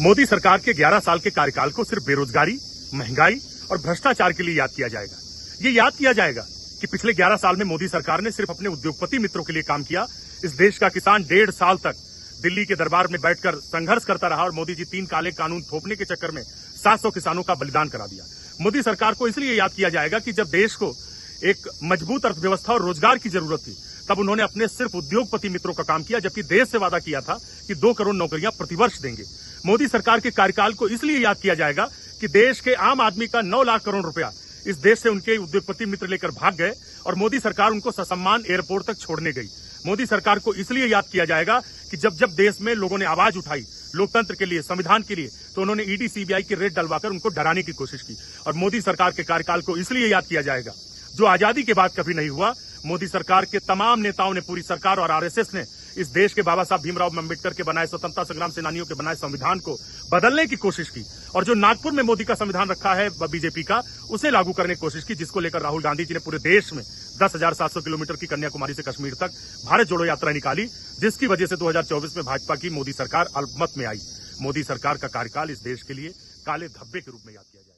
मोदी सरकार के 11 साल के कार्यकाल को सिर्फ बेरोजगारी, महंगाई और भ्रष्टाचार के लिए याद किया जाएगा। ये याद किया जाएगा कि पिछले 11 साल में मोदी सरकार ने सिर्फ अपने उद्योगपति मित्रों के लिए काम किया। इस देश का किसान 1.5 साल तक दिल्ली के दरबार में बैठकर संघर्ष करता रहा और मोदी जी 3 काले कानून थोपने के चक्कर में 700 किसानों का बलिदान करा दिया। मोदी सरकार को इसलिए याद किया जाएगा कि जब देश को एक मजबूत अर्थव्यवस्था और रोजगार की जरूरत थी, तब उन्होंने अपने सिर्फ उद्योगपति मित्रों का काम किया, जबकि देश से वादा किया था कि 2 करोड़ नौकरियां प्रतिवर्ष देंगे। मोदी सरकार के कार्यकाल को इसलिए याद किया जाएगा कि देश के आम आदमी का 9 लाख करोड़ रुपया इस देश से उनके उद्योगपति मित्र लेकर भाग गए और मोदी सरकार उनको ससम्मान एयरपोर्ट तक छोड़ने गई। मोदी सरकार को इसलिए याद किया जाएगा कि जब जब देश में लोगों ने आवाज उठाई लोकतंत्र के लिए, संविधान के लिए, तो उन्होंने ईडी सीबीआई की रेड डलवाकर उनको डराने की कोशिश की। और मोदी सरकार के कार्यकाल को इसलिए याद किया जाएगा जो आजादी के बाद कभी नहीं हुआ। मोदी सरकार के तमाम नेताओं ने, पूरी सरकार और आरएसएस ने इस देश के बाबा साहब भीमराव अम्बेडकर के बनाए, स्वतंत्रता संग्राम सेनानियों के बनाए संविधान को बदलने की कोशिश की और जो नागपुर में मोदी का संविधान रखा है बीजेपी का, उसे लागू करने की कोशिश की, जिसको लेकर राहुल गांधी जी ने पूरे देश में 10,700 किलोमीटर की कन्याकुमारी से कश्मीर तक भारत जोड़ो यात्रा निकाली, जिसकी वजह से 2024 में भाजपा की मोदी सरकार अल्पमत में आई। मोदी सरकार का कार्यकाल इस देश के लिए काले धब्बे के रूप में याद किया जाए।